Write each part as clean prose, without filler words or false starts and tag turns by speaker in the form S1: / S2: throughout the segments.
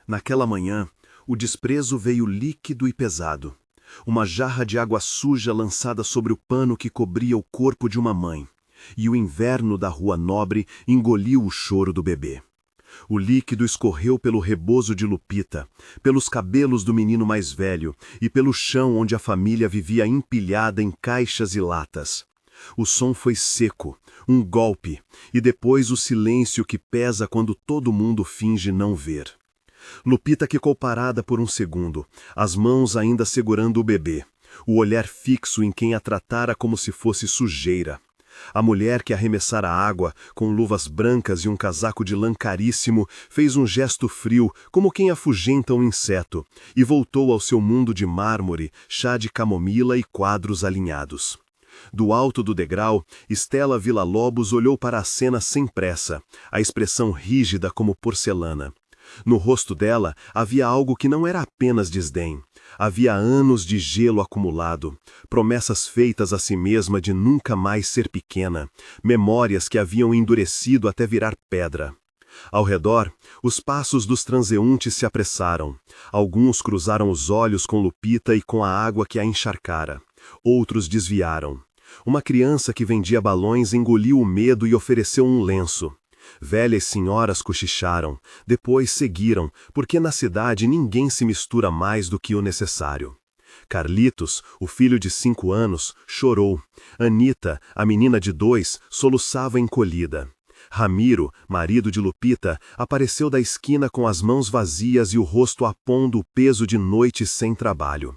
S1: Naquela manhã, o desprezo veio líquido e pesado. Uma jarra de água suja lançada sobre o pano que cobria o corpo de uma mãe. E o inverno da Rua Nobre engoliu o choro do bebê. O líquido escorreu pelo rebozo de Lupita, pelos cabelos do menino mais velho e pelo chão onde a família vivia empilhada em caixas e latas. O som foi seco, um golpe, e depois o silêncio que pesa quando todo mundo finge não ver. Lupita ficou parada por um segundo, as mãos ainda segurando o bebê, o olhar fixo em quem a tratara como se fosse sujeira. A mulher que arremessara água, com luvas brancas e um casaco de lã caríssimo, fez um gesto frio, como quem afugenta um inseto, e voltou ao seu mundo de mármore, chá de camomila e quadros alinhados. Do alto do degrau, Estela Villa-Lobos olhou para a cena sem pressa, a expressão rígida como porcelana. No rosto dela havia algo que não era apenas desdém. Havia anos de gelo acumulado, promessas feitas a si mesma de nunca mais ser pequena, memórias que haviam endurecido até virar pedra. Ao redor, os passos dos transeuntes se apressaram. Alguns cruzaram os olhos com Lupita e com a água que a encharcara. Outros desviaram. Uma criança que vendia balões engoliu o medo e ofereceu um lenço. Velhas senhoras cochicharam, depois seguiram, porque na cidade ninguém se mistura mais do que o necessário. Carlitos, o filho de 5 anos, chorou. Anita, a menina de 2, soluçava encolhida. Ramiro, marido de Lupita, apareceu da esquina com as mãos vazias e o rosto apondo o peso de noites sem trabalho.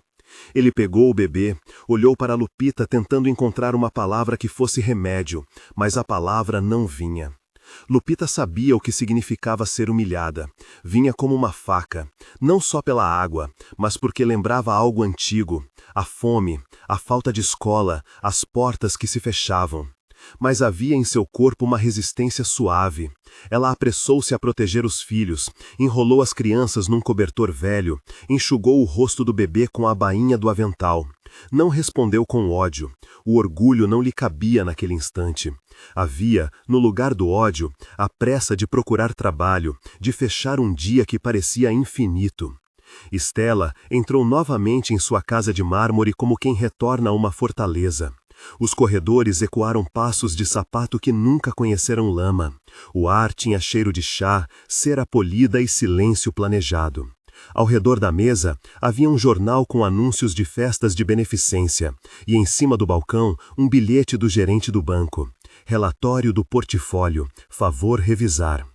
S1: Ele pegou o bebê, olhou para Lupita tentando encontrar uma palavra que fosse remédio, mas a palavra não vinha. Lupita sabia o que significava ser humilhada. Vinha como uma faca, não só pela água, mas porque lembrava algo antigo, a fome, a falta de escola, as portas que se fechavam. Mas havia em seu corpo uma resistência suave. Ela apressou-se a proteger os filhos, enrolou as crianças num cobertor velho, enxugou o rosto do bebê com a bainha do avental. Não respondeu com ódio. O orgulho não lhe cabia naquele instante. Havia, no lugar do ódio, a pressa de procurar trabalho, de fechar um dia que parecia infinito. Estela entrou novamente em sua casa de mármore como quem retorna a uma fortaleza. Os corredores ecoaram passos de sapato que nunca conheceram lama. O ar tinha cheiro de chá, cera polida e silêncio planejado. Ao redor da mesa, havia um jornal com anúncios de festas de beneficência, e em cima do balcão, um bilhete do gerente do banco. Relatório do portfólio, favor revisar.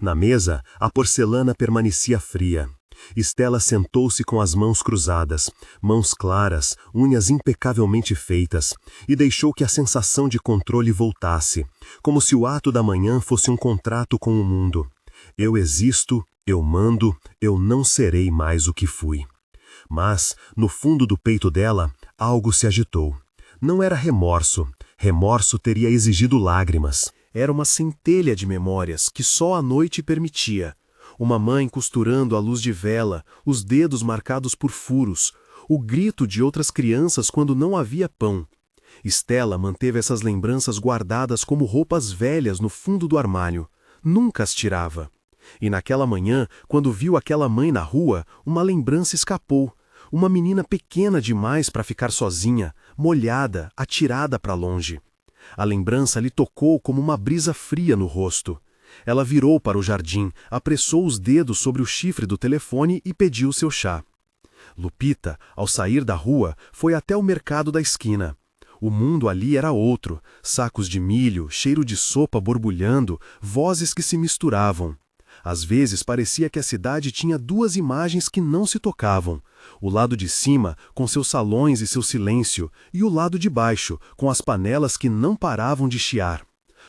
S1: Na mesa, a porcelana permanecia fria. Estela sentou-se com as mãos cruzadas, mãos claras, unhas impecavelmente feitas, e deixou que a sensação de controle voltasse, como se o ato da manhã fosse um contrato com o mundo. Eu existo, eu mando, eu não serei mais o que fui. Mas, no fundo do peito dela, algo se agitou. Não era remorso. Remorso teria exigido lágrimas.
S2: Era uma centelha de memórias que só a noite permitia. Uma mãe costurando à luz de vela, os dedos marcados por furos, o grito de outras crianças quando não havia pão. Estela manteve essas lembranças guardadas como roupas velhas no fundo do armário. Nunca as tirava. E naquela manhã, quando viu aquela mãe na rua, uma lembrança escapou. Uma menina pequena demais para ficar sozinha, molhada, atirada para longe. A lembrança lhe tocou como uma brisa fria no rosto. Ela virou para o jardim, apressou os dedos sobre o chifre do telefone e pediu seu chá. Lupita, ao sair da rua, foi até o mercado da esquina. O mundo ali era outro, sacos de milho, cheiro de sopa borbulhando, vozes que se misturavam. Às vezes parecia que a cidade tinha 2 imagens que não se tocavam. O lado de cima, com seus salões e seu silêncio, e o lado de baixo, com as panelas que não paravam de chiar.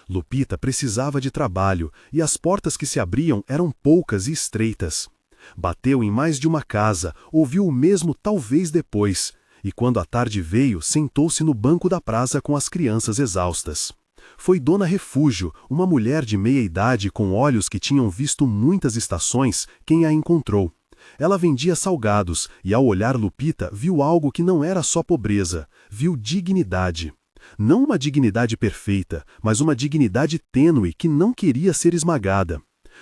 S2: Lupita precisava de trabalho, e as portas que se abriam eram poucas e estreitas. Bateu em mais de uma casa, ouviu o mesmo talvez depois, e quando a tarde veio, sentou-se no banco da praça com as crianças exaustas. Foi Dona Refúgio, uma mulher de meia idade com olhos que tinham visto muitas estações, quem a encontrou. Ela vendia salgados, e ao olhar Lupita viu algo que não era só pobreza, viu dignidade. Não uma dignidade perfeita, mas uma dignidade tênue que não queria ser esmagada.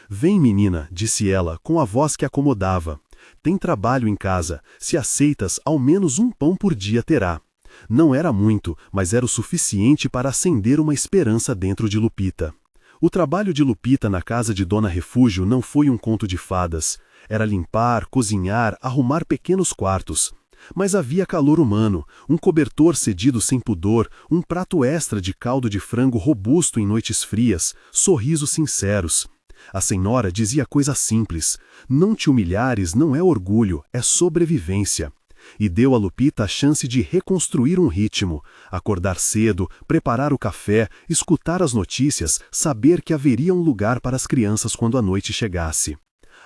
S2: Vem, menina, disse ela, com a voz que acomodava. Tem trabalho em casa. Se aceitas, ao menos um pão por dia terá. Não era muito, mas era o suficiente para acender uma esperança dentro de Lupita. O trabalho de Lupita na casa de Dona Refúgio não foi um conto de fadas. Era limpar, cozinhar, arrumar pequenos quartos. Mas havia calor humano, um cobertor cedido sem pudor, um prato extra de caldo de frango robusto em noites frias, sorrisos sinceros. A senhora dizia coisa simples: não te humilhares não é orgulho, é sobrevivência. E deu a Lupita a chance de reconstruir um ritmo, acordar cedo, preparar o café, escutar as notícias, saber que haveria um lugar para as crianças quando a noite chegasse.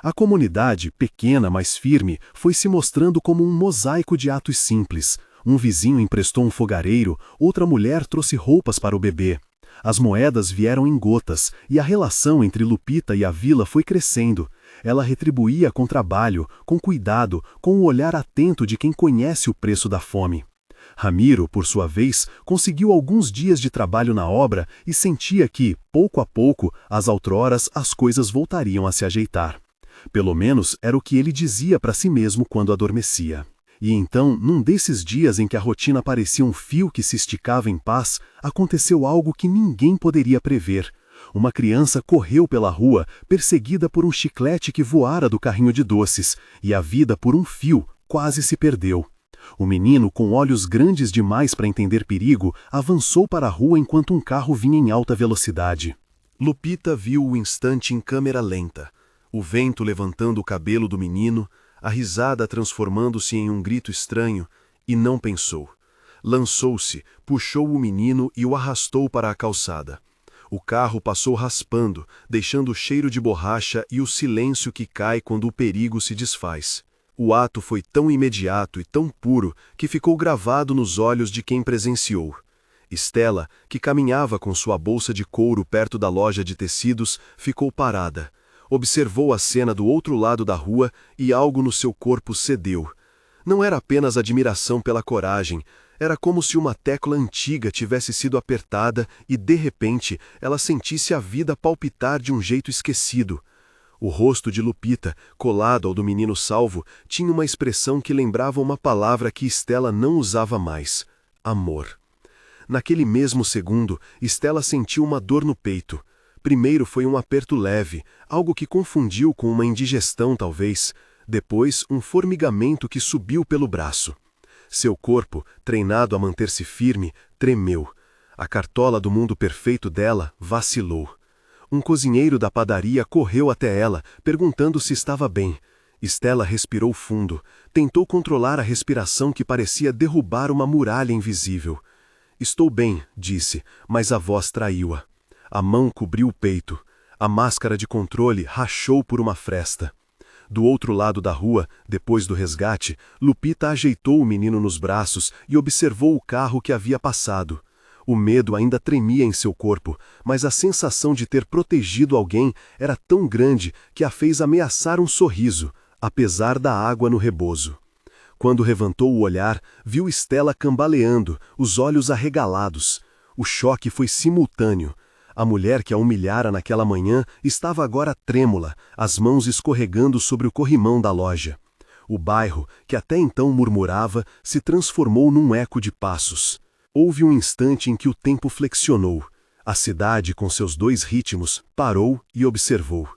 S2: A comunidade, pequena, mas firme, foi se mostrando como um mosaico de atos simples. Um vizinho emprestou um fogareiro, outra mulher trouxe roupas para o bebê. As moedas vieram em gotas, e a relação entre Lupita e a vila foi crescendo. Ela retribuía com trabalho, com cuidado, com o olhar atento de quem conhece o preço da fome. Ramiro, por sua vez, conseguiu alguns dias de trabalho na obra e sentia que, pouco a pouco, às outroras, as coisas voltariam a se ajeitar. Pelo menos era o que ele dizia para si mesmo quando adormecia. E então, num desses dias em que a rotina parecia um fio que se esticava em paz, aconteceu algo que ninguém poderia prever. Uma criança correu pela rua, perseguida por um chiclete que voara do carrinho de doces, e a vida por um fio quase se perdeu. O menino, com olhos grandes demais para entender perigo, avançou para a rua enquanto um carro vinha em alta velocidade.
S1: Lupita viu o instante em câmera lenta, o vento levantando o cabelo do menino, a risada transformando-se em um grito estranho, e não pensou. Lançou-se, puxou o menino e o arrastou para a calçada. O carro passou raspando, deixando o cheiro de borracha e o silêncio que cai quando o perigo se desfaz. O ato foi tão imediato e tão puro que ficou gravado nos olhos de quem presenciou. Estela, que caminhava com sua bolsa de couro perto da loja de tecidos, ficou parada. Observou a cena do outro lado da rua e algo no seu corpo cedeu. Não era apenas admiração pela coragem, era como se uma tecla antiga tivesse sido apertada e, de repente, ela sentisse a vida palpitar de um jeito esquecido. O rosto de Lupita, colado ao do menino salvo, tinha uma expressão que lembrava uma palavra que Estela não usava mais: amor. Naquele mesmo segundo, Estela sentiu uma dor no peito. Primeiro foi um aperto leve, algo que confundiu com uma indigestão talvez. Depois, um formigamento que subiu pelo braço. Seu corpo, treinado a manter-se firme, tremeu. A cartola do mundo perfeito dela vacilou. Um cozinheiro da padaria correu até ela, perguntando se estava bem. Estela respirou fundo. Tentou controlar a respiração que parecia derrubar uma muralha invisível. Estou bem, disse, mas a voz traiu-a. A mão cobriu o peito. A máscara de controle rachou por uma fresta. Do outro lado da rua, depois do resgate, Lupita ajeitou o menino nos braços e observou o carro que havia passado. O medo ainda tremia em seu corpo, mas a sensação de ter protegido alguém era tão grande que a fez ameaçar um sorriso, apesar da água no rebozo. Quando levantou o olhar, viu Estela cambaleando, os olhos arregalados. O choque foi simultâneo. A mulher que a humilhara naquela manhã estava agora trêmula, as mãos escorregando sobre o corrimão da loja. O bairro, que até então murmurava, se transformou num eco de passos. Houve um instante em que o tempo flexionou. A cidade, com seus dois ritmos, parou e observou.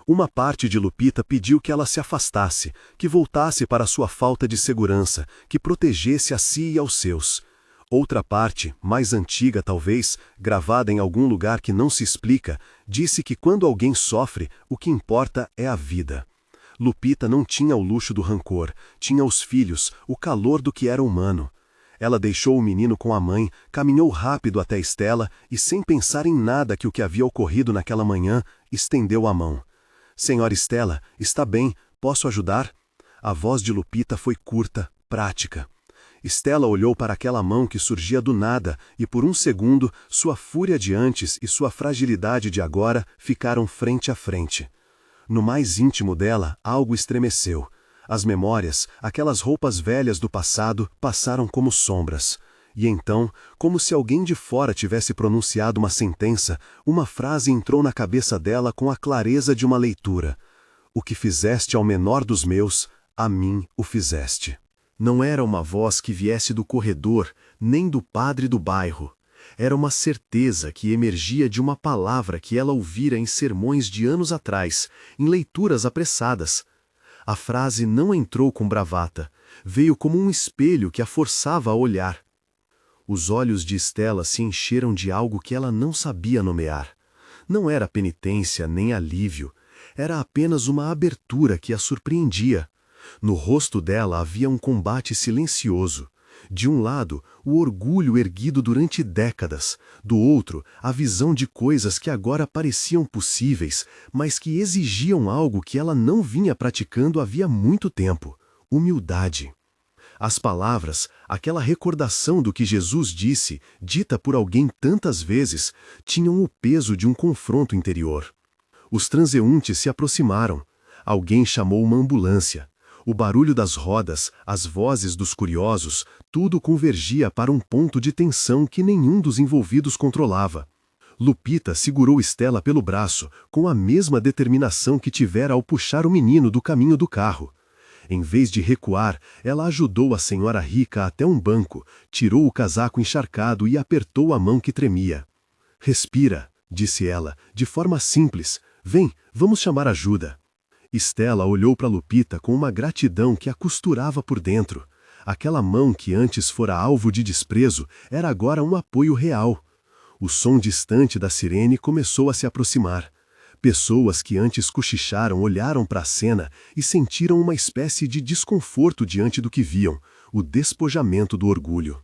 S1: Uma parte de Lupita pediu que ela se afastasse, que voltasse para sua falta de segurança, que protegesse a si e aos seus. Outra parte, mais antiga talvez, gravada em algum lugar que não se explica, disse que quando alguém sofre, o que importa é a vida. Lupita não tinha o luxo do rancor, tinha os filhos, o calor do que era humano. Ela deixou o menino com a mãe, caminhou rápido até Estela e, sem pensar em nada que o que havia ocorrido naquela manhã, estendeu a mão. Senhora Estela, está bem, posso ajudar? A voz de Lupita foi curta, prática. Estela olhou para aquela mão que surgia do nada e, por um segundo, sua fúria de antes e sua fragilidade de agora ficaram frente a frente. No mais íntimo dela, algo estremeceu. As memórias, aquelas roupas velhas do passado, passaram como sombras. E então, como se alguém de fora tivesse pronunciado uma sentença, uma frase entrou na cabeça dela com a clareza de uma leitura. O que fizeste ao menor dos meus, a mim o fizeste. Não era uma voz que viesse do corredor, nem do padre do bairro. Era uma certeza que emergia de uma palavra que ela ouvira em sermões de anos atrás, em leituras apressadas. A frase não entrou com bravata, veio como um espelho que a forçava a olhar. Os olhos de Estela se encheram de algo que ela não sabia nomear. Não era penitência nem alívio, era apenas uma abertura que a surpreendia. No rosto dela havia um combate silencioso. De um lado, o orgulho erguido durante décadas, do outro, a visão de coisas que agora pareciam possíveis, mas que exigiam algo que ela não vinha praticando havia muito tempo: humildade. As palavras, aquela recordação do que Jesus disse, dita por alguém tantas vezes, tinham o peso de um confronto interior. Os transeuntes se aproximaram. Alguém chamou uma ambulância. O barulho das rodas, as vozes dos curiosos, tudo convergia para um ponto de tensão que nenhum dos envolvidos controlava. Lupita segurou Estela pelo braço, com a mesma determinação que tivera ao puxar o menino do caminho do carro. Em vez de recuar, ela ajudou a senhora rica até um banco, tirou o casaco encharcado e apertou a mão que tremia. "Respira", disse ela, de forma simples. "Vem, vamos chamar ajuda." Estela olhou para Lupita com uma gratidão que a costurava por dentro. Aquela mão que antes fora alvo de desprezo era agora um apoio real. O som distante da sirene começou a se aproximar. Pessoas que antes cochicharam olharam para a cena e sentiram uma espécie de desconforto diante do que viam, o despojamento do orgulho.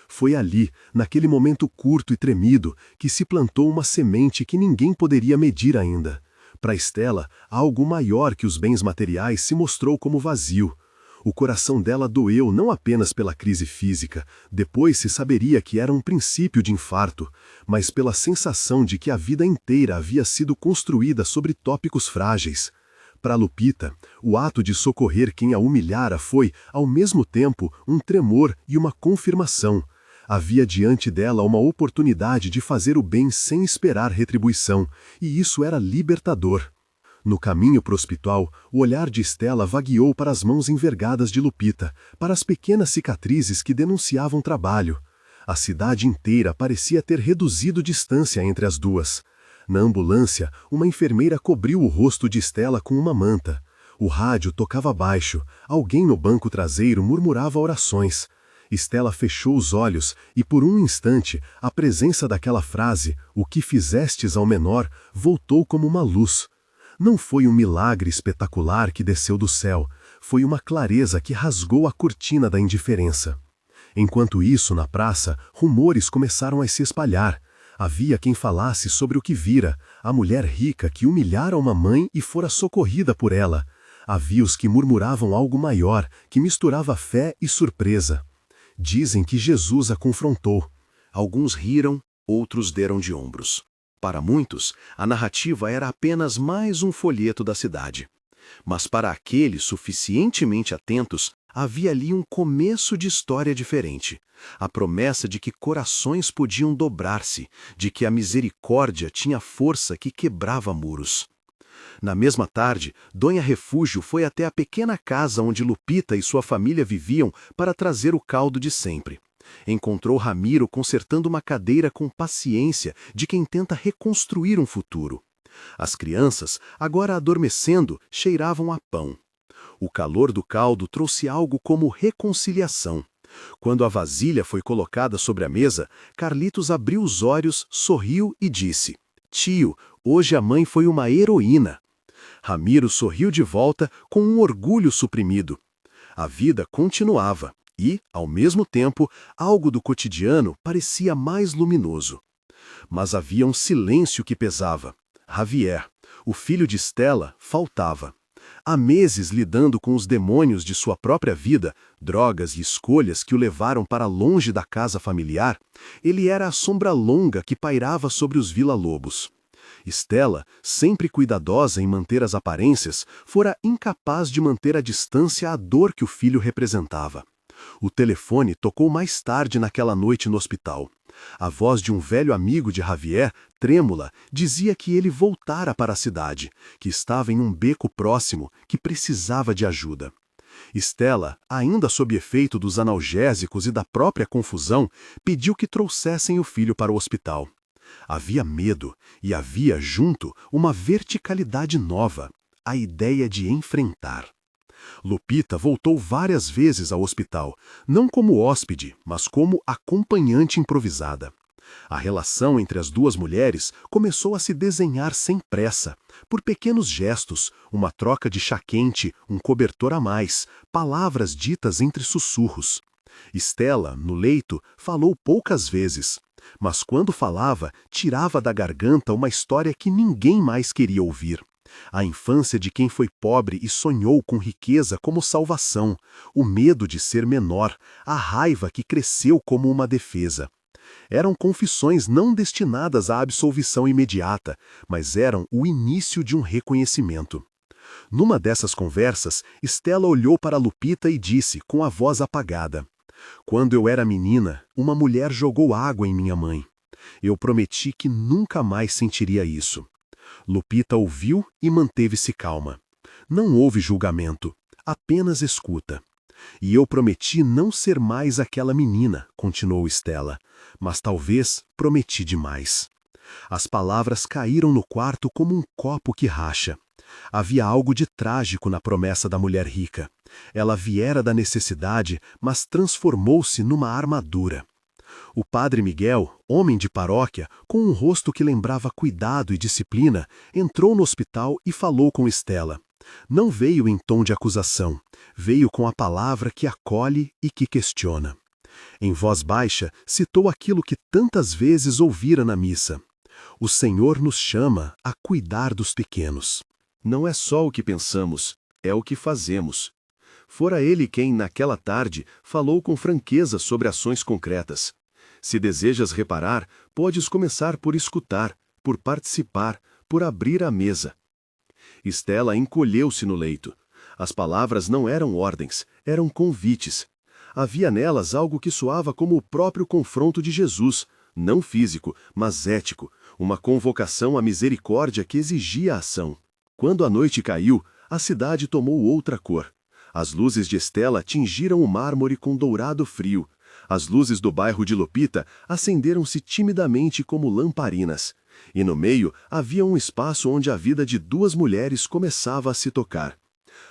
S1: Foi ali, naquele momento curto e tremido, que se plantou uma semente que ninguém poderia medir ainda. Para Estela, algo maior que os bens materiais se mostrou como vazio. O coração dela doeu não apenas pela crise física, depois se saberia que era um princípio de infarto, mas pela sensação de que a vida inteira havia sido construída sobre tópicos frágeis. Para Lupita, o ato de socorrer quem a humilhara foi, ao mesmo tempo, um tremor e uma confirmação. Havia diante dela uma oportunidade de fazer o bem sem esperar retribuição, e isso era libertador. No caminho para o hospital, o olhar de Estela vagueou para as mãos envergadas de Lupita, para as pequenas cicatrizes que denunciavam trabalho. A cidade inteira parecia ter reduzido distância entre as duas. Na ambulância, uma enfermeira cobriu o rosto de Estela com uma manta. O rádio tocava baixo, alguém no banco traseiro murmurava orações. Estela fechou os olhos e, por um instante, a presença daquela frase, "o que fizestes ao menor", voltou como uma luz. Não foi um milagre espetacular que desceu do céu, foi uma clareza que rasgou a cortina da indiferença. Enquanto isso, na praça, rumores começaram a se espalhar. Havia quem falasse sobre o que vira, a mulher rica que humilhara uma mãe e fora socorrida por ela. Havia os que murmuravam algo maior, que misturava fé e surpresa. Dizem que Jesus a confrontou. Alguns riram, outros deram de ombros. Para muitos, a narrativa era apenas mais um folheto da cidade. Mas para aqueles suficientemente atentos, havia ali um começo de história diferente. A promessa de que corações podiam dobrar-se, de que a misericórdia tinha força que quebrava muros. Na mesma tarde, Dona Refúgio foi até a pequena casa onde Lupita e sua família viviam para trazer o caldo de sempre. Encontrou Ramiro consertando uma cadeira com paciência de quem tenta reconstruir um futuro. As crianças, agora adormecendo, cheiravam a pão. O calor do caldo trouxe algo como reconciliação. Quando a vasilha foi colocada sobre a mesa, Carlitos abriu os olhos, sorriu e disse: "Tio, hoje a mãe foi uma heroína." Ramiro sorriu de volta com um orgulho suprimido. A vida continuava. E, ao mesmo tempo, algo do cotidiano parecia mais luminoso. Mas havia um silêncio que pesava. Javier, o filho de Estela, faltava. Há meses lidando com os demônios de sua própria vida, drogas e escolhas que o levaram para longe da casa familiar, ele era a sombra longa que pairava sobre os Villa-Lobos. Estela, sempre cuidadosa em manter as aparências, fora incapaz de manter à distância a dor que o filho representava.
S2: O telefone tocou mais tarde naquela noite no hospital. A voz de um velho amigo de Javier, trêmula, dizia que ele voltara para a cidade, que estava em um beco próximo, que precisava de ajuda. Estela, ainda sob efeito dos analgésicos e da própria confusão, pediu que trouxessem o filho para o hospital. Havia medo e havia, junto, uma verticalidade nova, a ideia de enfrentar. Lupita voltou várias vezes ao hospital, não como hóspede, mas como acompanhante improvisada. A relação entre as duas mulheres começou a se desenhar sem pressa, por pequenos gestos, uma troca de chá quente, um cobertor a mais, palavras ditas entre sussurros. Estela, no leito, falou poucas vezes, mas quando falava, tirava da garganta uma história que ninguém mais queria ouvir. A infância de quem foi pobre e sonhou com riqueza como salvação, o medo de ser menor, a raiva que cresceu como uma defesa. Eram confissões não destinadas à absolvição imediata, mas eram o início de um reconhecimento. Numa dessas conversas, Estela olhou para Lupita e disse, com a voz apagada: "Quando eu era menina, uma mulher jogou água em minha mãe. Eu prometi que nunca mais sentiria isso." Lupita ouviu e manteve-se calma. Não houve julgamento, apenas escuta. "E eu prometi não ser mais aquela menina", continuou Estela, "mas talvez prometi demais." As palavras caíram no quarto como um copo que racha. Havia algo de trágico na promessa da mulher rica. Ela viera da necessidade, mas transformou-se numa armadura. O padre Miguel, homem de paróquia, com um rosto que lembrava cuidado e disciplina, entrou no hospital e falou com Estela. Não veio em tom de acusação, veio com a palavra que acolhe e que questiona. Em voz baixa, citou aquilo que tantas vezes ouvira na missa: "O Senhor nos chama a cuidar dos pequenos."
S1: Não é só o que pensamos, é o que fazemos. Fora ele quem, naquela tarde, falou com franqueza sobre ações concretas. Se desejas reparar, podes começar por escutar, por participar, por abrir a mesa. Estela encolheu-se no leito. As palavras não eram ordens, eram convites. Havia nelas algo que soava como o próprio confronto de Jesus, não físico, mas ético, uma convocação à misericórdia que exigia ação. Quando a noite caiu, a cidade tomou outra cor. As luzes de Estela tingiram o mármore com dourado frio. As luzes do bairro de Lupita acenderam-se timidamente como lamparinas. E no meio havia um espaço onde a vida de duas mulheres começava a se tocar.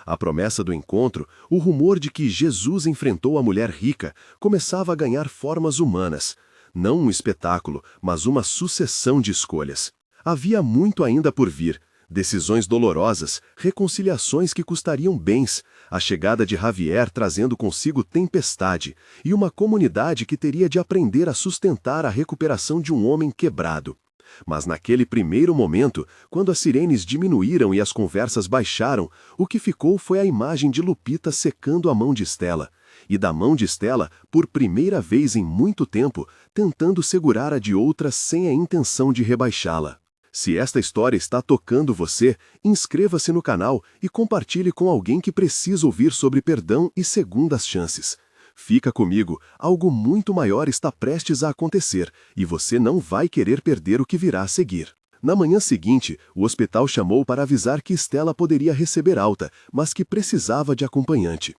S1: A promessa do encontro, o rumor de que Jesus enfrentou a mulher rica, começava a ganhar formas humanas. Não um espetáculo, mas uma sucessão de escolhas. Havia muito ainda por vir. Decisões dolorosas, reconciliações que custariam bens, a chegada de Javier trazendo consigo tempestade, e uma comunidade que teria de aprender a sustentar a recuperação de um homem quebrado. Mas naquele primeiro momento, quando as sirenes diminuíram e as conversas baixaram, o que ficou foi a imagem de Lupita secando a mão de Estela, e da mão de Estela, por primeira vez em muito tempo, tentando segurar a de outra sem a intenção de rebaixá-la. Se esta história está tocando você, inscreva-se no canal e compartilhe com alguém que precisa ouvir sobre perdão e segundas chances. Fica comigo, algo muito maior está prestes a acontecer e você não vai querer perder o que virá a seguir. Na manhã seguinte, o hospital chamou para avisar que Estela poderia receber alta, mas que precisava de acompanhante.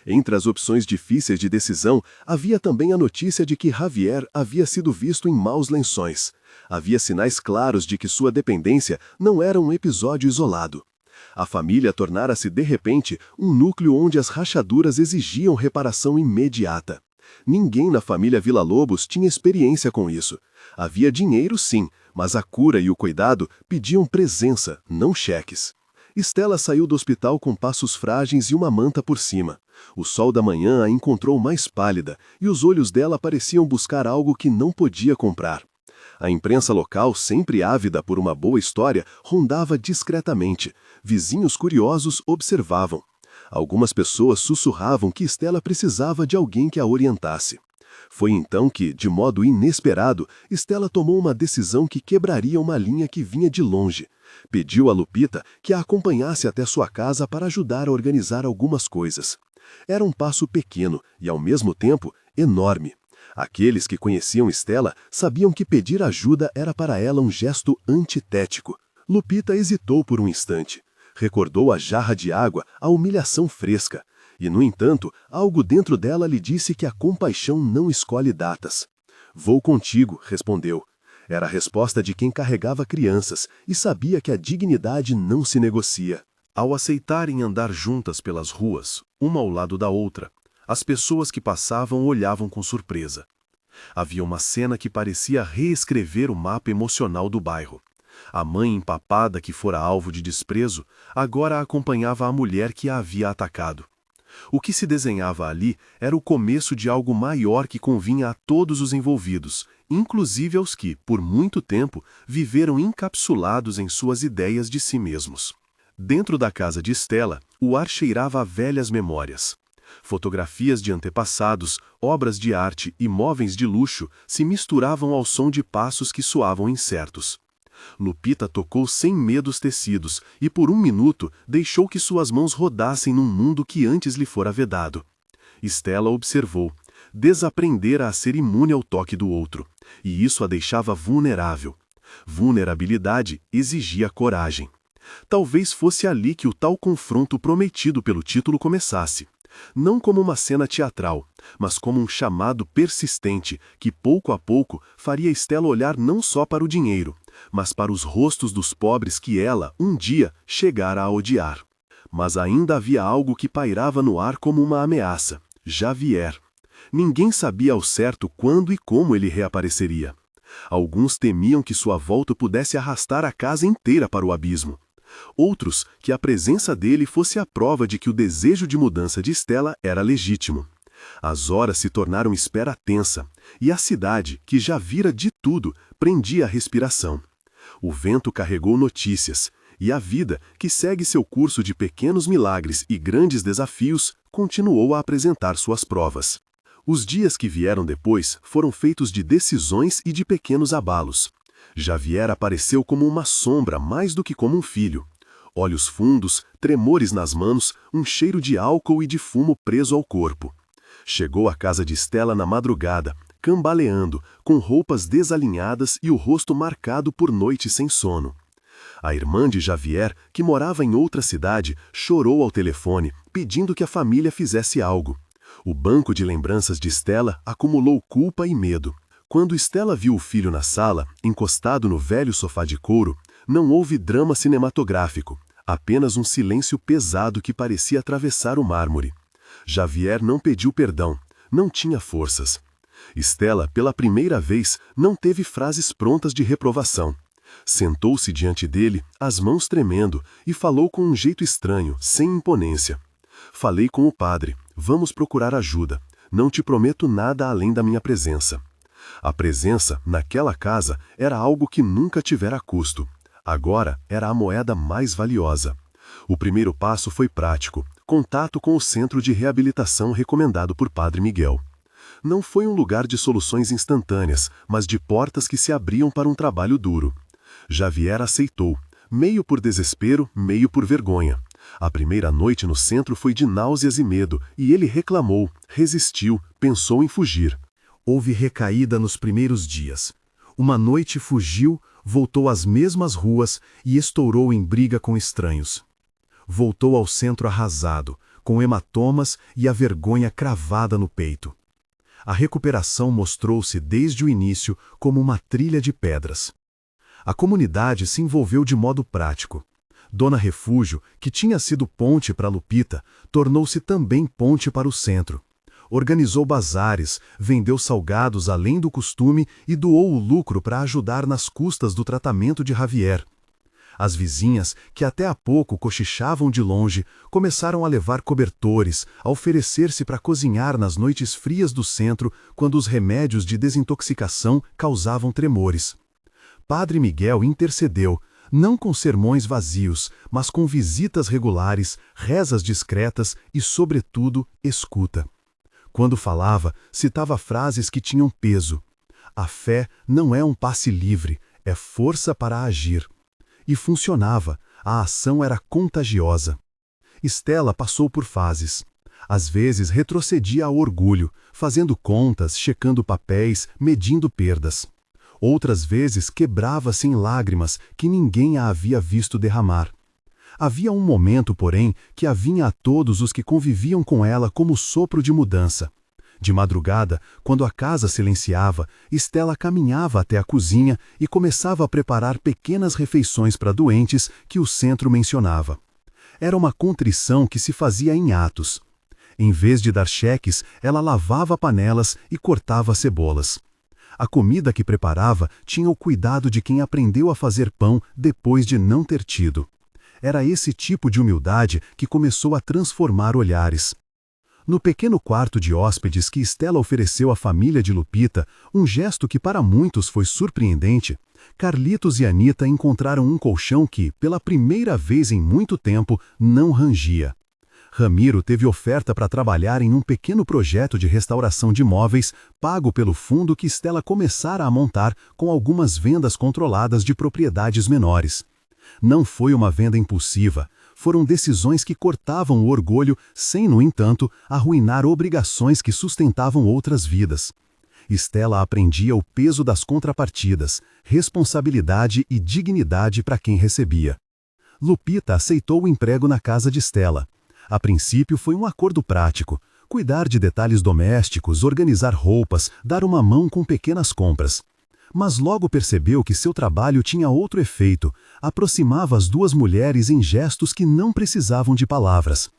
S1: Entre as opções difíceis de decisão, havia também a notícia de que Javier havia sido visto em maus lençóis. Havia sinais claros de que sua dependência não era um episódio isolado. A família tornara-se de repente um núcleo onde as rachaduras exigiam reparação imediata. Ninguém na família Villa-Lobos tinha experiência com isso. Havia dinheiro sim, mas a cura e o cuidado pediam presença, não cheques. Estela saiu do hospital com passos frágeis e uma manta por cima. O sol da manhã a encontrou mais pálida e os olhos dela pareciam buscar algo que não podia comprar. A imprensa local, sempre ávida por uma boa história, rondava discretamente. Vizinhos curiosos observavam. Algumas pessoas sussurravam que Estela precisava de alguém que a orientasse. Foi então que, de modo inesperado, Estela tomou uma decisão que quebraria uma linha que vinha de longe. Pediu a Lupita que a acompanhasse até sua casa para ajudar a organizar algumas coisas. Era um passo pequeno e, ao mesmo tempo, enorme. Aqueles que conheciam Stella sabiam que pedir ajuda era para ela um gesto antitético. Lupita hesitou por um instante. Recordou a jarra de água, a humilhação fresca. E, no entanto, algo dentro dela lhe disse que a compaixão não escolhe datas. Vou contigo, respondeu. Era a resposta de quem carregava crianças e sabia que a dignidade não se negocia. Ao aceitarem andar juntas pelas ruas, uma ao lado da outra, as pessoas que passavam olhavam com surpresa. Havia uma cena que parecia reescrever o mapa emocional do bairro. A mãe empapada que fora alvo de desprezo, agora acompanhava a mulher que a havia atacado. O que se desenhava ali era o começo de algo maior que convinha a todos os envolvidos, inclusive aos que, por muito tempo, viveram encapsulados em suas ideias de si mesmos. Dentro da casa de Stella, o ar cheirava a velhas memórias. Fotografias de antepassados, obras de arte e móveis de luxo se misturavam ao som de passos que soavam incertos. Lupita tocou sem medo os tecidos e por um minuto deixou que suas mãos rodassem num mundo que antes lhe fora vedado. Stella observou. Desaprendera a ser imune ao toque do outro, e isso a deixava vulnerável. Vulnerabilidade exigia coragem. Talvez fosse ali que o tal confronto prometido pelo título começasse. Não como uma cena teatral, mas como um chamado persistente que, pouco a pouco, faria Stella olhar não só para o dinheiro, mas para os rostos dos pobres que ela, um dia, chegara a odiar. Mas ainda havia algo que pairava no ar como uma ameaça: Javier. Ninguém sabia ao certo quando e como ele reapareceria. Alguns temiam que sua volta pudesse arrastar a casa inteira para o abismo. Outros, que a presença dele fosse a prova de que o desejo de mudança de Stella era legítimo. As horas se tornaram espera tensa, e a cidade, que já vira de tudo, prendia a respiração. O vento carregou notícias, e a vida, que segue seu curso de pequenos milagres e grandes desafios, continuou a apresentar suas provas. Os dias que vieram depois foram feitos de decisões e de pequenos abalos. Javier apareceu como uma sombra mais do que como um filho. Olhos fundos, tremores nas mãos, um cheiro de álcool e de fumo preso ao corpo. Chegou à casa de Stella na madrugada, cambaleando, com roupas desalinhadas e o rosto marcado por noites sem sono. A irmã de Javier, que morava em outra cidade, chorou ao telefone, pedindo que a família fizesse algo. O banco de lembranças de Stella acumulou culpa e medo. Quando Stella viu o filho na sala, encostado no velho sofá de couro, não houve drama cinematográfico, apenas um silêncio pesado que parecia atravessar o mármore. Javier não pediu perdão, não tinha forças. Stella, pela primeira vez, não teve frases prontas de reprovação. Sentou-se diante dele, as mãos tremendo, e falou com um jeito estranho, sem imponência. Falei com o padre, vamos procurar ajuda. Não te prometo nada além da minha presença. A presença, naquela casa, era algo que nunca tivera custo. Agora era a moeda mais valiosa. O primeiro passo foi prático, contato com o centro de reabilitação recomendado por Padre Miguel. Não foi um lugar de soluções instantâneas, mas de portas que se abriam para um trabalho duro. Javier aceitou, meio por desespero, meio por vergonha. A primeira noite no centro foi de náuseas e medo, e ele reclamou, resistiu, pensou em fugir.
S2: Houve recaída nos primeiros dias. Uma noite fugiu, voltou às mesmas ruas e estourou em briga com estranhos. Voltou ao centro arrasado, com hematomas e a vergonha cravada no peito. A recuperação mostrou-se desde o início como uma trilha de pedras. A comunidade se envolveu de modo prático. Dona Refúgio, que tinha sido ponte para Lupita, tornou-se também ponte para o centro. Organizou bazares, vendeu salgados além do costume e doou o lucro para ajudar nas custas do tratamento de Javier. As vizinhas, que até há pouco cochichavam de longe, começaram a levar cobertores, a oferecer-se para cozinhar nas noites frias do centro, quando os remédios de desintoxicação causavam tremores. Padre Miguel intercedeu, não com sermões vazios, mas com visitas regulares, rezas discretas e, sobretudo, escuta. Quando falava, citava frases que tinham peso. A fé não é um passe livre, é força para agir. E funcionava, a ação era contagiosa. Stella passou por fases. Às vezes retrocedia ao orgulho, fazendo contas, checando papéis, medindo perdas. Outras vezes quebrava-se em lágrimas que ninguém a havia visto derramar. Havia um momento, porém, que a vinha a todos os que conviviam com ela como sopro de mudança. De madrugada, quando a casa silenciava, Estela caminhava até a cozinha e começava a preparar pequenas refeições para doentes que o centro mencionava. Era uma contrição que se fazia em atos. Em vez de dar cheques, ela lavava panelas e cortava cebolas. A comida que preparava tinha o cuidado de quem aprendeu a fazer pão depois de não ter tido. Era esse tipo de humildade que começou a transformar olhares. No pequeno quarto de hóspedes que Estela ofereceu à família de Lupita, um gesto que para muitos foi surpreendente, Carlitos e Anita encontraram um colchão que, pela primeira vez em muito tempo, não rangia. Ramiro teve oferta para trabalhar em um pequeno projeto de restauração de móveis, pago pelo fundo que Estela começara a montar com algumas vendas controladas de propriedades menores. Não foi uma venda impulsiva, foram decisões que cortavam o orgulho sem, no entanto, arruinar obrigações que sustentavam outras vidas. Estela aprendia o peso das contrapartidas, responsabilidade e dignidade para quem recebia. Lupita aceitou o emprego na casa de Estela. A princípio foi um acordo prático, cuidar de detalhes domésticos, organizar roupas, dar uma mão com pequenas compras. Mas logo percebeu que seu trabalho tinha outro efeito, aproximava as duas mulheres em gestos que não precisavam de palavras.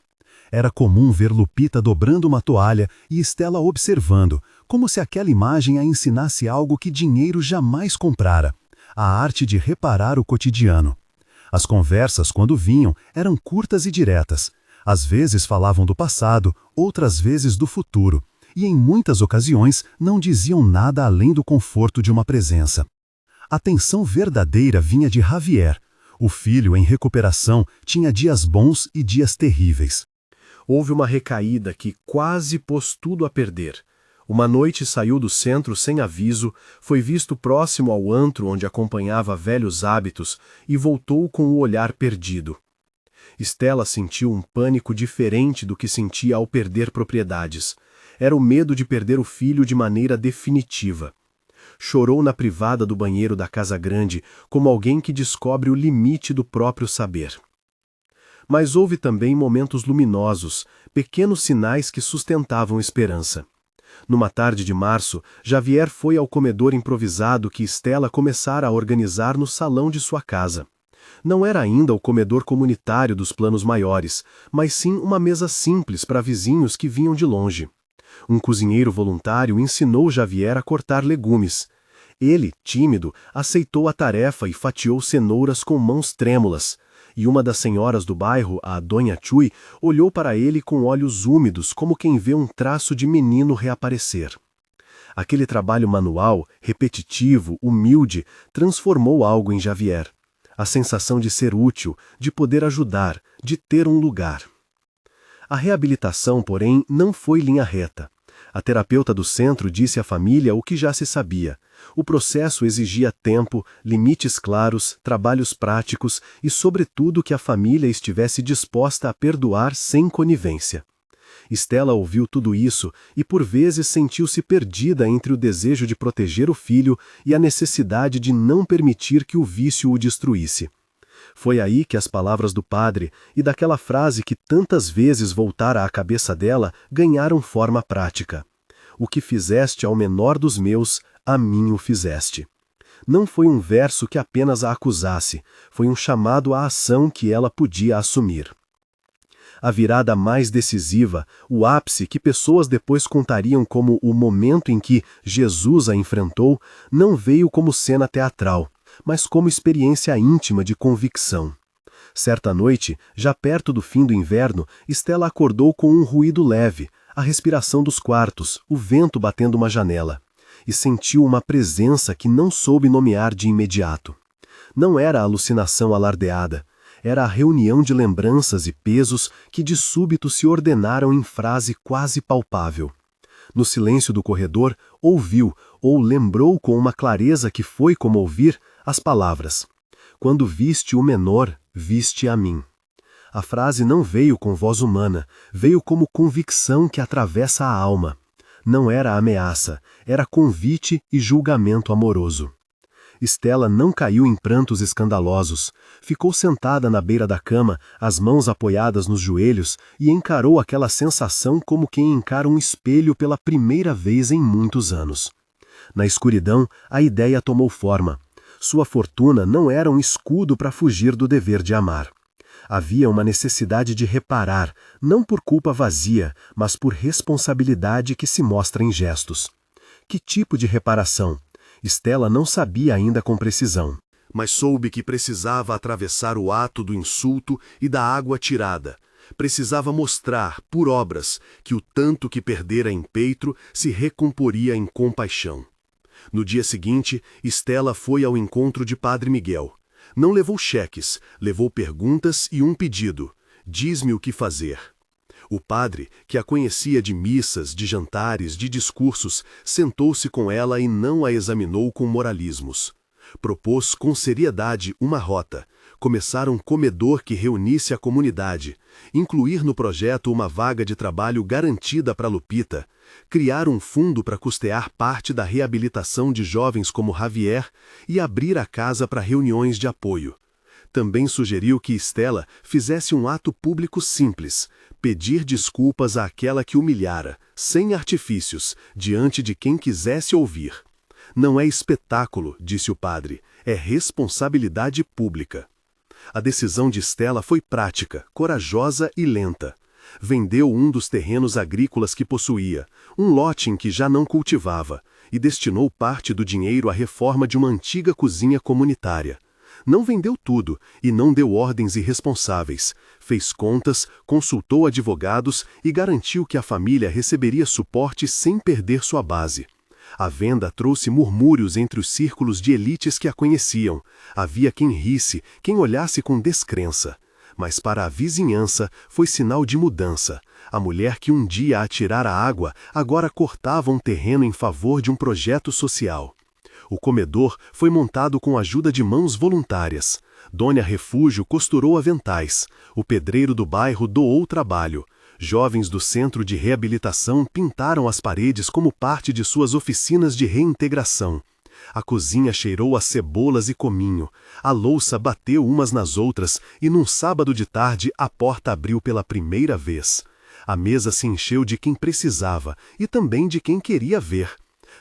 S2: Era comum ver Lupita dobrando uma toalha e Estela observando, como se aquela imagem a ensinasse algo que dinheiro jamais comprara, a arte de reparar o cotidiano. As conversas, quando vinham, eram curtas e diretas. Às vezes falavam do passado, outras vezes do futuro, e em muitas ocasiões não diziam nada além do conforto de uma presença. A tensão verdadeira vinha de Javier. O filho, em recuperação, tinha dias bons e dias terríveis. Houve uma recaída que quase pôs tudo a perder. Uma noite saiu do centro sem aviso, foi visto próximo ao antro onde acompanhava velhos hábitos e voltou com o olhar perdido. Estela sentiu um pânico diferente do que sentia ao perder propriedades. Era o medo de perder o filho de maneira definitiva. Chorou na privada do banheiro da casa grande, como alguém que descobre o limite do próprio saber. Mas houve também momentos luminosos, pequenos sinais que sustentavam esperança. Numa tarde de março, Javier foi ao comedor improvisado que Estela começara a organizar no salão de sua casa. Não era ainda o comedor comunitário dos planos maiores, mas sim uma mesa simples para vizinhos que vinham de longe. Um cozinheiro voluntário ensinou Javier a cortar legumes. Ele, tímido, aceitou a tarefa e fatiou cenouras com mãos trêmulas. E uma das senhoras do bairro, a Dona Chui, olhou para ele com olhos úmidos como quem vê um traço de menino reaparecer. Aquele trabalho manual, repetitivo, humilde, transformou algo em Javier. A sensação de ser útil, de poder ajudar, de ter um lugar. A reabilitação, porém, não foi linha reta. A terapeuta do centro disse à família o que já se sabia. O processo exigia tempo, limites claros, trabalhos práticos e, sobretudo, que a família estivesse disposta a perdoar sem conivência. Estela ouviu tudo isso e, por vezes, sentiu-se perdida entre o desejo de proteger o filho e a necessidade de não permitir que o vício o destruísse. Foi aí que as palavras do padre e daquela frase que tantas vezes voltara à cabeça dela ganharam forma prática. O que fizeste ao menor dos meus, a mim o fizeste. Não foi um verso que apenas a acusasse, foi um chamado à ação que ela podia assumir. A virada mais decisiva, o ápice que pessoas depois contariam como o momento em que Jesus a enfrentou, não veio como cena teatral, mas como experiência íntima de convicção. Certa noite, já perto do fim do inverno, Estela acordou com um ruído leve, a respiração dos quartos, o vento batendo uma janela, e sentiu uma presença que não soube nomear de imediato. Não era a alucinação alardeada, era a reunião de lembranças e pesos que de súbito se ordenaram em frase quase palpável. No silêncio do corredor, ouviu, ou lembrou com uma clareza que foi como ouvir, as palavras: "Quando viste o menor, viste a mim." A frase não veio com voz humana, veio como convicção que atravessa a alma. Não era ameaça, era convite e julgamento amoroso. Estela não caiu em prantos escandalosos. Ficou sentada na beira da cama, as mãos apoiadas nos joelhos, e encarou aquela sensação como quem encara um espelho pela primeira vez em muitos anos. Na escuridão, a ideia tomou forma. Sua fortuna não era um escudo para fugir do dever de amar. Havia uma necessidade de reparar, não por culpa vazia, mas por responsabilidade que se mostra em gestos. Que tipo de reparação? Estela não sabia ainda com precisão.
S1: Mas soube que precisava atravessar o ato do insulto e da água tirada. Precisava mostrar, por obras, que o tanto que perdera em peito se recomporia em compaixão. No dia seguinte, Estela foi ao encontro de Padre Miguel. Não levou cheques, levou perguntas e um pedido: diz-me o que fazer. O padre, que a conhecia de missas, de jantares, de discursos, sentou-se com ela e não a examinou com moralismos. Propôs com seriedade uma rota, começar um comedor que reunisse a comunidade, incluir no projeto uma vaga de trabalho garantida para Lupita, criar um fundo para custear parte da reabilitação de jovens como Javier e abrir a casa para reuniões de apoio. Também sugeriu que Estela fizesse um ato público simples, pedir desculpas àquela que humilhara, sem artifícios, diante de quem quisesse ouvir. Não é espetáculo, disse o padre, é responsabilidade pública. A decisão de Estela foi prática, corajosa e lenta. Vendeu um dos terrenos agrícolas que possuía, um lote em que já não cultivava, e destinou parte do dinheiro à reforma de uma antiga cozinha comunitária. Não vendeu tudo e não deu ordens irresponsáveis. Fez contas, consultou advogados e garantiu que a família receberia suporte sem perder sua base. A venda trouxe murmúrios entre os círculos de elites que a conheciam. Havia quem risse, quem olhasse com descrença. Mas para a vizinhança foi sinal de mudança. A mulher que um dia a tirara água, agora cortava um terreno em favor de um projeto social. O comedor foi montado com a ajuda de mãos voluntárias. Dona Refúgio costurou aventais. O pedreiro do bairro doou trabalho. Jovens do Centro de Reabilitação pintaram as paredes como parte de suas oficinas de reintegração. A cozinha cheirou a cebolas e cominho. A louça bateu umas nas outras e num sábado de tarde a porta abriu pela primeira vez. A mesa se encheu de quem precisava e também de quem queria ver.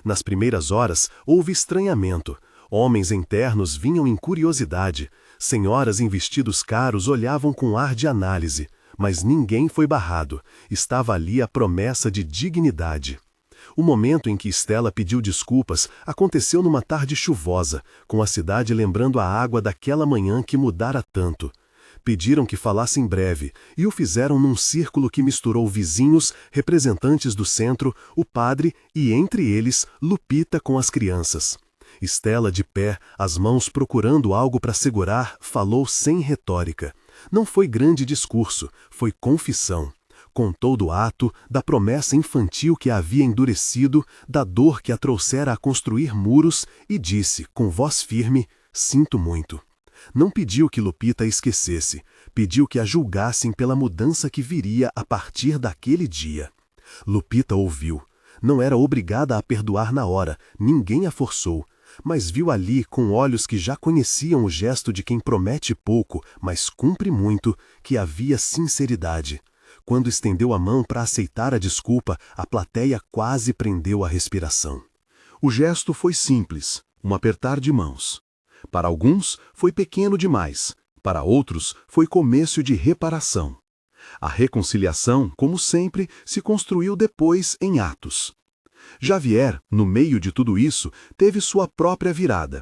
S1: Nas primeiras horas, houve estranhamento. Homens em ternos vinham em curiosidade. Senhoras em vestidos caros olhavam com ar de análise. Mas ninguém foi barrado. Estava ali a promessa de dignidade. O momento em que Estela pediu desculpas aconteceu numa tarde chuvosa, com a cidade lembrando a água daquela manhã que mudara tanto. Pediram que falasse em breve, e o fizeram num círculo que misturou vizinhos, representantes do centro, o padre e, entre eles, Lupita com as crianças. Estela, de pé, as mãos procurando algo para segurar, falou sem retórica. Não foi grande discurso, foi confissão. Contou do ato, da promessa infantil que a havia endurecido, da dor que a trouxera a construir muros e disse, com voz firme, sinto muito. Não pediu que Lupita a esquecesse, pediu que a julgassem pela mudança que viria a partir daquele dia. Lupita ouviu. Não era obrigada a perdoar na hora, ninguém a forçou, mas viu ali, com olhos que já conheciam o gesto de quem promete pouco, mas cumpre muito, que havia sinceridade. Quando estendeu a mão para aceitar a desculpa, a plateia quase prendeu a respiração. O gesto foi simples, um apertar de mãos. Para alguns, foi pequeno demais. Para outros, foi começo de reparação. A reconciliação, como sempre, se construiu depois em atos. Javier, no meio de tudo isso, teve sua própria virada.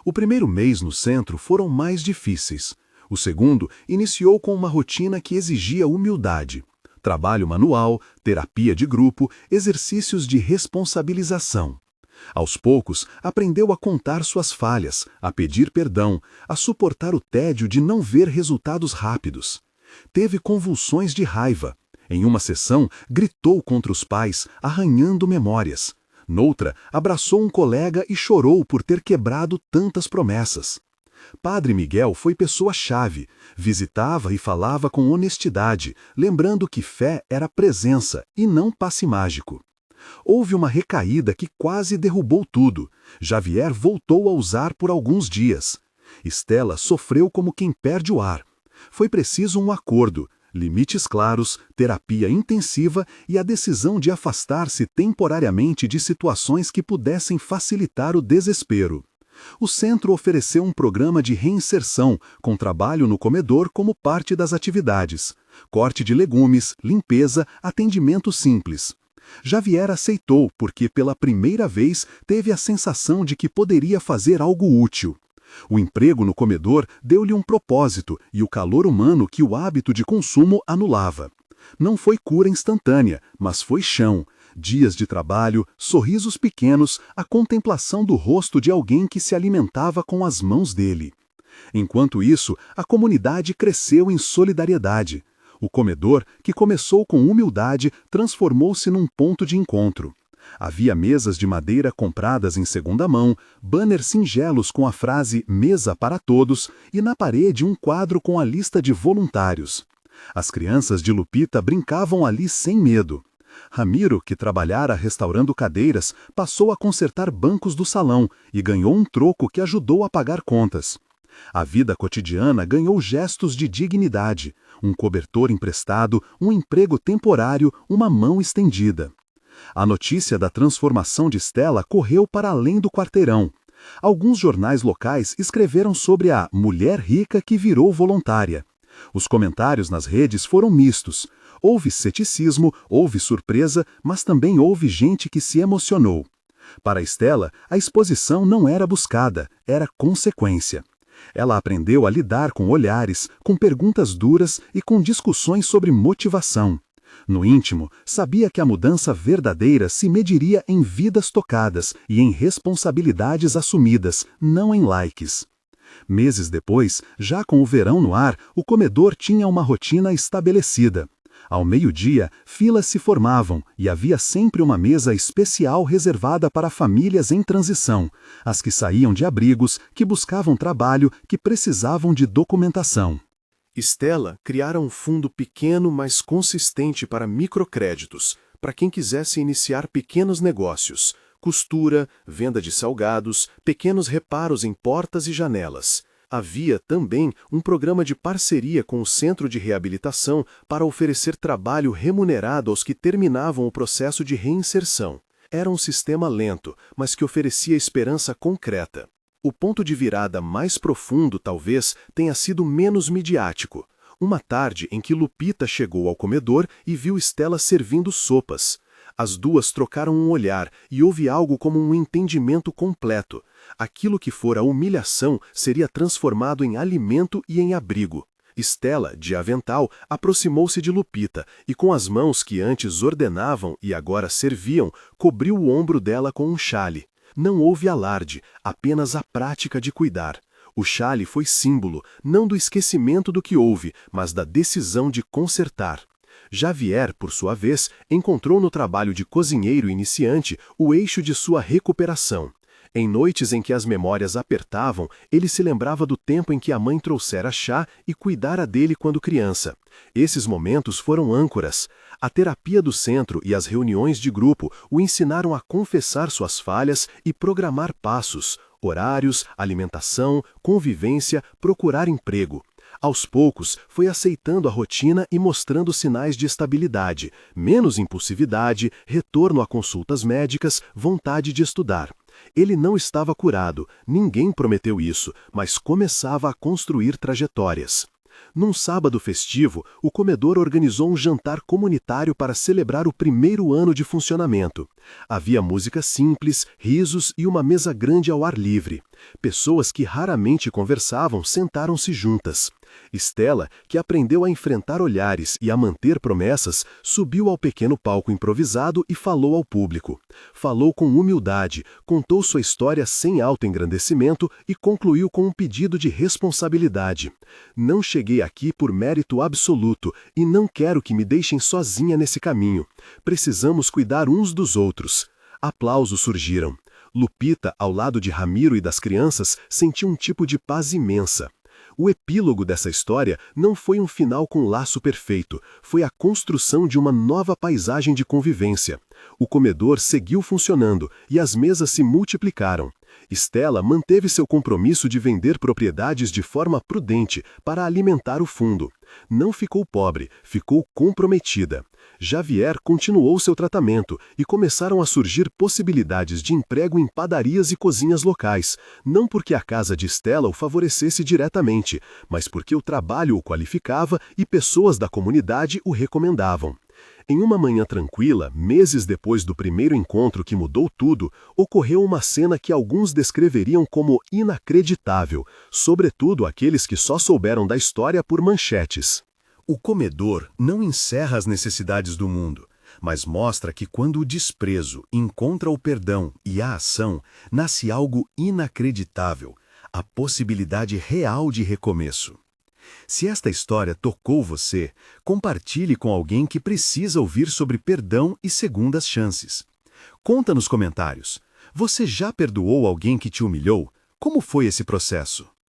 S1: O primeiro mês no centro foram mais difíceis. O segundo iniciou com uma rotina que exigia humildade. Trabalho manual, terapia de grupo, exercícios de responsabilização. Aos poucos, aprendeu a contar suas falhas, a pedir perdão, a suportar o tédio de não ver resultados rápidos. Teve convulsões de raiva. Em uma sessão, gritou contra os pais, arranhando memórias. Noutra, abraçou um colega e chorou por ter quebrado tantas promessas. Padre Miguel foi pessoa-chave, visitava e falava com honestidade, lembrando que fé era presença e não passe mágico. Houve uma recaída que quase derrubou tudo. Javier voltou a usar por alguns dias. Estela sofreu como quem perde o ar. Foi preciso um acordo, limites claros, terapia intensiva e a decisão de afastar-se temporariamente de situações que pudessem facilitar o desespero. O centro ofereceu um programa de reinserção, com trabalho no comedor como parte das atividades. Corte de legumes, limpeza, atendimento simples. Javier aceitou porque, pela primeira vez, teve a sensação de que poderia fazer algo útil. O emprego no comedor deu-lhe um propósito e o calor humano que o hábito de consumo anulava. Não foi cura instantânea, mas foi chão. Dias de trabalho, sorrisos pequenos, a contemplação do rosto de alguém que se alimentava com as mãos dele. Enquanto isso, a comunidade cresceu em solidariedade. O comedor, que começou com humildade, transformou-se num ponto de encontro. Havia mesas de madeira compradas em segunda mão, banners singelos com a frase "Mesa para Todos" e na parede um quadro com a lista de voluntários. As crianças de Lupita brincavam ali sem medo. Ramiro, que trabalhara restaurando cadeiras, passou a consertar bancos do salão e ganhou um troco que ajudou a pagar contas. A vida cotidiana ganhou gestos de dignidade, um cobertor emprestado, um emprego temporário, uma mão estendida. A notícia da transformação de Estela correu para além do quarteirão. Alguns jornais locais escreveram sobre a mulher rica que virou voluntária. Os comentários nas redes foram mistos. Houve ceticismo, houve surpresa, mas também houve gente que se emocionou. Para Estela, a exposição não era buscada, era consequência. Ela aprendeu a lidar com olhares, com perguntas duras e com discussões sobre motivação. No íntimo, sabia que a mudança verdadeira se mediria em vidas tocadas e em responsabilidades assumidas, não em likes. Meses depois, já com o verão no ar, o comedor tinha uma rotina estabelecida. Ao meio-dia, filas se formavam e havia sempre uma mesa especial reservada para famílias em transição, as que saíam de abrigos, que buscavam trabalho, que precisavam de documentação.
S2: Estela criara um fundo pequeno, mas consistente para microcréditos, para quem quisesse iniciar pequenos negócios, costura, venda de salgados, pequenos reparos em portas e janelas. Havia também um programa de parceria com o Centro de Reabilitação para oferecer trabalho remunerado aos que terminavam o processo de reinserção. Era um sistema lento, mas que oferecia esperança concreta. O ponto de virada mais profundo, talvez, tenha sido menos midiático. Uma tarde em que Lupita chegou ao comedor e viu Estela servindo sopas. As duas trocaram um olhar e houve algo como um entendimento completo. Aquilo que fora humilhação seria transformado em alimento e em abrigo. Estela, de avental, aproximou-se de Lupita e, com as mãos que antes ordenavam e agora serviam, cobriu o ombro dela com um xale. Não houve alarde, apenas a prática de cuidar. O xale foi símbolo, não do esquecimento do que houve, mas da decisão de consertar. Javier, por sua vez, encontrou no trabalho de cozinheiro iniciante o eixo de sua recuperação. Em noites em que as memórias apertavam, ele se lembrava do tempo em que a mãe trouxera chá e cuidara dele quando criança. Esses momentos foram âncoras. A terapia do centro e as reuniões de grupo o ensinaram a confessar suas falhas e programar passos, horários, alimentação, convivência, procurar emprego. Aos poucos, foi aceitando a rotina e mostrando sinais de estabilidade, menos impulsividade, retorno a consultas médicas, vontade de estudar. Ele não estava curado, ninguém prometeu isso, mas começava a construir trajetórias. Num sábado festivo, o comedor organizou um jantar comunitário para celebrar o primeiro ano de funcionamento. Havia música simples, risos e uma mesa grande ao ar livre. Pessoas que raramente conversavam sentaram-se juntas. Estela, que aprendeu a enfrentar olhares e a manter promessas, subiu ao pequeno palco improvisado e falou ao público. Falou com humildade, contou sua história sem autoengrandecimento e concluiu com um pedido de responsabilidade. Não cheguei aqui por mérito absoluto e não quero que me deixem sozinha nesse caminho. Precisamos cuidar uns dos outros. Aplausos surgiram.
S1: Lupita, ao lado de Ramiro e das crianças, sentiu um tipo de paz imensa. O epílogo dessa história não foi um final com laço perfeito, foi a construção de uma nova paisagem de convivência. O comedor seguiu funcionando e as mesas se multiplicaram. Estela manteve seu compromisso de vender propriedades de forma prudente para alimentar o fundo. Não ficou pobre, ficou comprometida. Javier continuou seu tratamento e começaram a surgir possibilidades de emprego em padarias e cozinhas locais, não porque a casa de Estela o favorecesse diretamente, mas porque o trabalho o qualificava e pessoas da comunidade o recomendavam. Em uma manhã tranquila, meses depois do primeiro encontro que mudou tudo, ocorreu uma cena que alguns descreveriam como inacreditável, sobretudo aqueles que só souberam da história por manchetes. O comedor não encerra as necessidades do mundo, mas mostra que quando o desprezo encontra o perdão e a ação, nasce algo inacreditável, a possibilidade real de recomeço. Se esta história tocou você, compartilhe com alguém que precisa ouvir sobre perdão e segundas chances. Conta nos comentários. Você já perdoou alguém que te humilhou? Como foi esse processo?